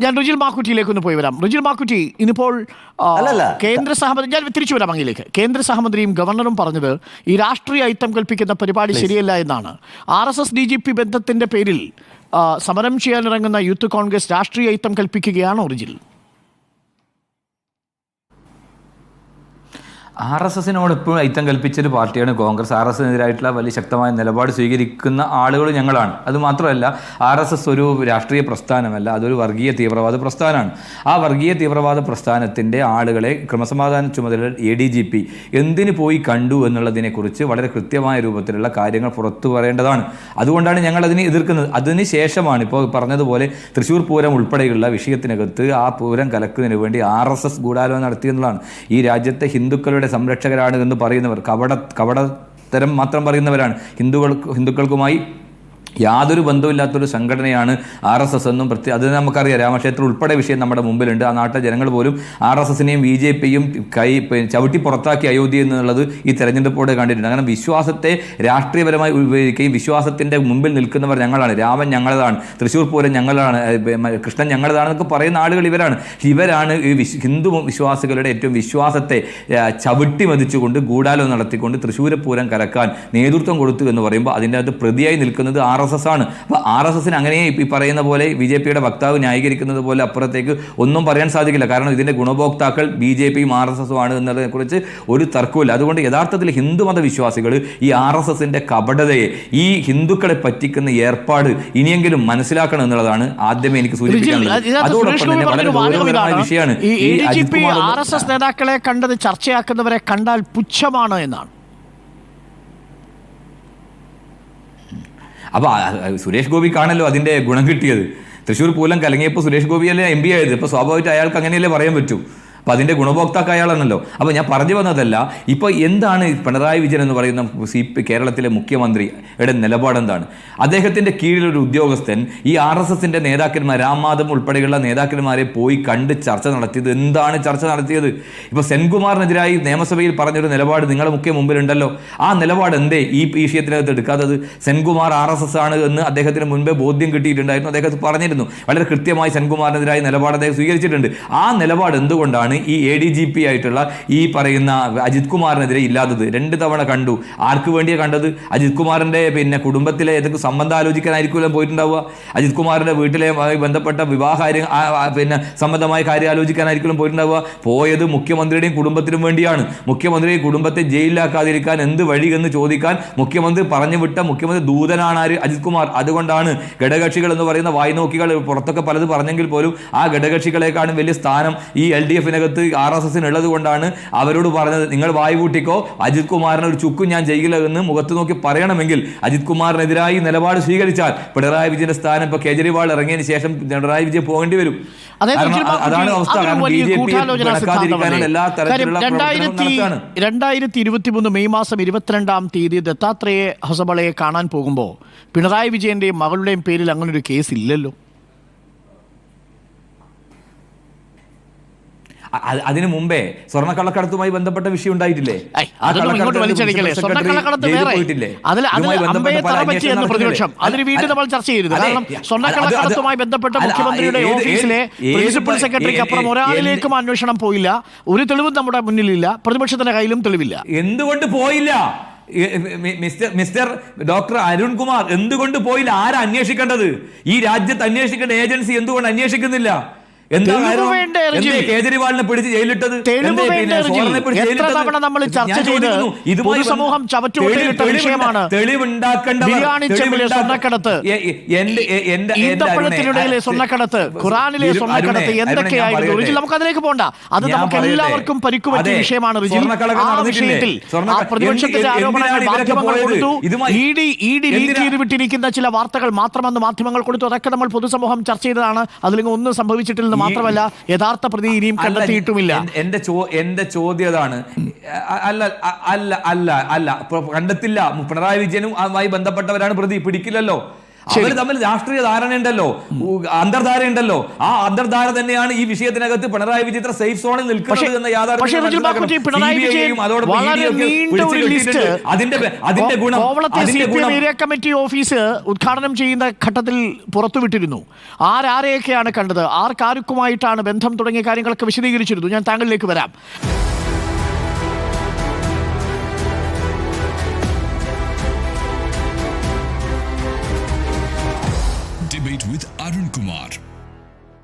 ഞാൻ റുജിൽ മാക്കുറ്റിയിലേക്ക് ഒന്ന് പോയി വരാം. റുജിൽ മാക്കുറ്റി, ഇന്നിപ്പോൾ കേന്ദ്ര സഹമന്ത്രി, ഞാൻ തിരിച്ചു വരാം അങ്ങയിലേക്ക്. കേന്ദ്ര സഹമന്ത്രിയും ഗവർണറും പറഞ്ഞത് ഈ രാഷ്ട്രീയ അയിത്തം കൽപ്പിക്കുന്ന പരിപാടി ശരിയല്ല എന്നാണ്. RSS DGP ബന്ധത്തിന്റെ പേരിൽ സമരം ചെയ്യാനിറങ്ങുന്ന യൂത്ത് കോൺഗ്രസ് രാഷ്ട്രീയ അയിത്തം കൽപ്പിക്കുകയാണോ റുജിൽ? RSSനോട് എപ്പോഴും ഐത്തം കൽപ്പിച്ചൊരു പാർട്ടിയാണ് കോൺഗ്രസ്. RSSനെതിരായിട്ടുള്ള വലിയ ശക്തമായ നിലപാട് സ്വീകരിക്കുന്ന ആളുകൾ ഞങ്ങളാണ്. അതുമാത്രമല്ല, RSS ഒരു രാഷ്ട്രീയ പ്രസ്ഥാനമല്ല, അതൊരു വർഗീയ തീവ്രവാദ പ്രസ്ഥാനമാണ്. ആ വർഗീയ തീവ്രവാദ പ്രസ്ഥാനത്തിൻ്റെ ആളുകളെ ക്രമസമാധാന ചുമതല ADGP എന്തിനു പോയി കണ്ടു എന്നുള്ളതിനെക്കുറിച്ച് വളരെ കൃത്യമായ രൂപത്തിലുള്ള കാര്യങ്ങൾ പുറത്തു പറയേണ്ടതാണ്. അതുകൊണ്ടാണ് ഞങ്ങൾ അതിനെ എതിർക്കുന്നത്. അതിന് ശേഷമാണ് ഇപ്പോൾ പറഞ്ഞതുപോലെ തൃശ്ശൂർ പൂരം ഉൾപ്പെടെയുള്ള വിഷയത്തിനകത്ത് ആ പൂരം കലക്കുന്നതിന് വേണ്ടി RSS ഗൂഢാലോചന നടത്തിയെന്നുള്ളതാണ്. ഈ രാജ്യത്തെ ഹിന്ദുക്കളുടെ സംരക്ഷകരാണ് എന്ന് പറയുന്നവർ കപടത്തരം മാത്രം പറയുന്നവരാണ്. ഹിന്ദുക്കൾക്കുമായി യാതൊരു ബന്ധമില്ലാത്തൊരു സംഘടനയാണ് RSS എന്നും അത് നമുക്കറിയാം. രാമക്ഷേത്രം ഉൾപ്പെടെ വിഷയം നമ്മുടെ മുമ്പിലുണ്ട്. ആ നാട്ടിലെ ജനങ്ങൾ പോലും RSSനെയും BJPയും ചവിട്ടി പുറത്താക്കി അയോധ്യ എന്നുള്ളത് ഈ തെരഞ്ഞെടുപ്പോടെ കണ്ടിട്ടുണ്ട്. അങ്ങനെ വിശ്വാസത്തെ രാഷ്ട്രീയപരമായി ഉപയോഗിക്കുകയും വിശ്വാസത്തിൻ്റെ മുമ്പിൽ നിൽക്കുന്നവർ ഞങ്ങളാണ്, രാമൻ ഞങ്ങളതാണ്, തൃശ്ശൂർ പൂരം ഞങ്ങളാണ്, കൃഷ്ണൻ ഞങ്ങളതാണെന്നൊക്കെ പറയുന്ന ആളുകൾ ഇവരാണ് ഈ ഹിന്ദു വിശ്വാസികളുടെ ഏറ്റവും വിശ്വാസത്തെ ചവിട്ടി മതിച്ചുകൊണ്ട് ഗൂഢാലോചന നടത്തിക്കൊണ്ട് തൃശ്ശൂർ പൂരം കലക്കാൻ നേതൃത്വം കൊടുത്തു എന്ന് പറയുമ്പോൾ അതിൻ്റെ അകത്ത് പ്രതിയായി നിൽക്കുന്നത് RSS ആണ്. അപ്പോൾ RSSന് അങ്ങനെ ഈ പറയുന്ന പോലെ BJPയുടെ വക്താവ് ന്യായീകരിക്കുന്നത് പോലെ അപ്പുറത്തേക്ക് ഒന്നും പറയാൻ സാധിക്കില്ല. കാരണം ഇതിൻ്റെ ഗുണഭോക്താക്കൾ BJPയും RSSും ആണ് എന്നതിനെക്കുറിച്ച് ഒരു തർക്കമില്ല. അതുകൊണ്ട് യഥാർത്ഥത്തിൽ ഹിന്ദുമത വിശ്വാസികൾ ഈ RSSന്റെ കപടതയെ, ഈ ഹിന്ദുക്കളെ പറ്റിക്കുന്ന ഏർപ്പാട് ഇനിയെങ്കിലും മനസ്സിലാക്കണം എന്നുള്ളതാണ് ആദ്യമേ എനിക്ക് സൂചിപ്പിക്കാനുള്ളത്. അതോടൊപ്പം തന്നെ വളരെ ഗൗരവമായ വിഷയമാണ് RSS നേതാക്കളെ കണ്ടത് ചർച്ചയാക്കുന്നവരെ കണ്ടാൽ പുച്ഛമാണ് എന്നാണ്. അപ്പോൾ സുരേഷ് ഗോപിക്കാണല്ലോ അതിൻ്റെ ഗുണം കിട്ടിയത്. തൃശ്ശൂർ പൂരം കലങ്ങിയപ്പോൾ സുരേഷ് ഗോപിയല്ലേ MP ആയത്. ഇപ്പോൾ സ്വാഭാവികമായിട്ട് അയാൾക്ക് അങ്ങനെയല്ലേ പറയാൻ പറ്റൂ. അപ്പോൾ അതിൻ്റെ ഗുണഭോക്താക്ക അയാളാണല്ലോ. അപ്പോൾ ഞാൻ പറഞ്ഞു വന്നതല്ല, ഇപ്പോൾ എന്താണ് പിണറായി വിജയൻ എന്ന് പറയുന്ന കേരളത്തിലെ മുഖ്യമന്ത്രിയുടെ നിലപാടെന്താണ്? അദ്ദേഹത്തിൻ്റെ കീഴിലൊരു ഉദ്യോഗസ്ഥൻ ഈ RSSന്റെ നേതാക്കന്മാർ, രാം മാധവ് ഉൾപ്പെടെയുള്ള നേതാക്കന്മാരെ പോയി കണ്ട് ചർച്ച നടത്തിയത്. എന്താണ് ചർച്ച നടത്തിയത്? ഇപ്പോൾ സെൻകുമാറിനെതിരായി നിയമസഭയിൽ പറഞ്ഞൊരു നിലപാട് നിങ്ങളുടെ മുമ്പിലുണ്ടല്ലോ. ആ നിലപാട് എന്തേ ഈ വിഷയത്തിനകത്ത് എടുക്കാത്തത്? സെൻകുമാർ RSS ആണ് എന്ന് അദ്ദേഹത്തിന് മുൻപേ ബോധ്യം കിട്ടിയിട്ടുണ്ടായിരുന്നു. അദ്ദേഹം പറഞ്ഞിരുന്നു, വളരെ കൃത്യമായി സെൻകുമാറിനെതിരായി നിലപാട് അദ്ദേഹം സ്വീകരിച്ചിട്ടുണ്ട്. ആ നിലപാട് എന്തുകൊണ്ടാണ് ഈ ADGP ആയിട്ടുള്ള ഈ പറയുന്ന അജിത് കുമാറിനെതിരെ ഇല്ലാത്തത്? 2 തവണ കണ്ടു. ആർക്ക് വേണ്ടിയാണ് കണ്ടത്? അജിത് കുമാറിന്റെ കുടുംബത്തിലെ ഏതൊക്കെ സംബന്ധം ആലോചിക്കാനായിരിക്കുമല്ലോ പോയിട്ടുണ്ടാവുക. അജിത് കുമാറിന്റെ വീട്ടിലെ ബന്ധപ്പെട്ട വിവാഹ സംബന്ധമായ കാര്യം ആലോചിക്കാനായിരിക്കും പോയിട്ടുണ്ടാവുക. പോയത് മുഖ്യമന്ത്രിയുടെയും കുടുംബത്തിനും വേണ്ടിയാണ്. മുഖ്യമന്ത്രി കുടുംബത്തെ ജയിലിലാക്കാതിരിക്കാൻ എന്ത് വഴി എന്ന് ചോദിക്കാൻ മുഖ്യമന്ത്രി പറഞ്ഞു വിട്ട മുഖ്യമന്ത്രി ദൂതനാണ് ആര്? അജിത് കുമാർ. അതുകൊണ്ടാണ് ഘടകകക്ഷികൾ എന്ന് പറയുന്ന വായ്നോക്കികൾ പുറത്തൊക്കെ പലത് പറഞ്ഞെങ്കിൽ പോലും ആ ഘടകകക്ഷികളെക്കാളും വലിയ സ്ഥാനം ഈ LDFനകത്ത് RSSന് ഉള്ളത് കൊണ്ടാണ് അവരോട് പറഞ്ഞത്, നിങ്ങൾ വായു കൂട്ടിക്കോ, അജിത് കുമാറിന് ഒരു ചുക്കും ഞാൻ ചെയ്യില്ല എന്ന് മുഖത്ത് നോക്കി പറയണമെങ്കിൽ അജിത് കുമാറിനെതിരായി നിലപാട് സ്വീകരിച്ചാൽ പിണറായി വിജയന്റെ സ്ഥാനം ഇപ്പോൾ കേജ്രിവാൾ ഇറങ്ങിയതിന് ശേഷം പിണറായി വിജയൻ പോകേണ്ടി വരും. അതാണ് അവസ്ഥ. 2023 മെയ് മാസം 22-ാം തീയതി ദത്താത്രേയ ഹൊസബളയെ കാണാൻ പോകുമ്പോൾ പിണറായി വിജയന്റെയും മകളുടെയും പേരിൽ അങ്ങനൊരു കേസ് ഇല്ലല്ലോ. അതിനു മുമ്പേ സ്വർണ്ണക്കള്ളക്കടത്തുമായി ബന്ധപ്പെട്ട വിഷയം ഉണ്ടായിട്ടില്ലേ? സ്വർണ്ണക്കള്ളക്കടത്തുമായി ബന്ധപ്പെട്ട മുഖ്യമന്ത്രിയുടെ ഓഫീസിലെ പ്രിൻസിപ്പൽ സെക്രട്ടറിക്ക് അപ്പുറം ഒരാളിലേക്കും അന്വേഷണം പോയില്ല. ഒരു തെളിവും നമ്മുടെ മുന്നിലില്ല. പ്രതിപക്ഷത്തിന്റെ കയ്യിലും തെളിവില്ല. എന്തുകൊണ്ട് പോയില്ല? മിസ്റ്റർ ഡോക്ടർ അരുൺകുമാർ എന്തുകൊണ്ട് പോയില്ല? ആരാ അന്വേഷിക്കേണ്ടത്? ഈ രാജ്യത്ത് അന്വേഷിക്കേണ്ട ഏജൻസി എന്തുകൊണ്ട് അന്വേഷിക്കുന്നില്ല? കേജ്രിവാളിനെ പിടിച്ച് ജയിലിട്ടത് സ്വർണ്ണക്കടത്ത്, ഖുറാനിലെ സ്വർണ്ണക്കടത്ത് എന്തൊക്കെയായിരുന്നു? നമുക്ക് അതിലേക്ക് പോണ്ട. അത് നമുക്ക് എല്ലാവർക്കും പരിക്കുപറ്റിയ വിഷയമാണ്. വിഷയത്തിൽ പ്രതിപക്ഷത്തിന്റെ ആരോപണങ്ങൾ മാധ്യമങ്ങൾ കൊടുത്തു. ഇഡി ലീക്ക് ചെയ്ത് വിട്ടിരിക്കുന്ന ചില വാർത്തകൾ മാത്രമെന്ന് മാധ്യമങ്ങൾ കൊടുത്തു. അതൊക്കെ നമ്മൾ പൊതുസമൂഹം ചർച്ച ചെയ്തതാണ്. അതിലെങ്കിൽ ഒന്നും സംഭവിച്ചിട്ടില്ല. മാത്രമല്ല യഥാർത്ഥ പ്രതി ഇനിയും കണ്ടെത്തിയിട്ടുമില്ല. എന്റെ ചോദ്യം അതാണ്. അല്ല കണ്ടെത്തില്ല. പിണറായി വിജയനും ആയി ബന്ധപ്പെട്ടവരാണ് പ്രതി, പിടിക്കില്ലല്ലോ. അവർ തമ്മിൽ രാഷ്ട്രീയ ധാരണയുണ്ടല്ലോ, അന്തർധാരയുണ്ടല്ലോ. ആ അന്തർധാര തന്നെയാണ് ഈ വിഷയത്തിനകത്ത് പിണറായി വിജയൻ സേഫ് സോണിൽ നിൽക്കുന്നത് എന്ന യാഥാർത്ഥ്യം. ഏരിയ കമ്മിറ്റി ഓഫീസ് ഉദ്ഘാടനം ചെയ്യുന്ന ഘട്ടത്തിൽ പുറത്തുവിട്ടിരുന്നു. ആരെയൊക്കെയാണ് കണ്ടത്, ആർക്കാർക്കുമായിട്ടാണ് ബന്ധം തുടങ്ങിയ കാര്യങ്ങളൊക്കെ വിശദീകരിച്ചിരുന്നു. ഞാൻ താങ്കളിലേക്ക് വരാം. Debate with Arun Kumar.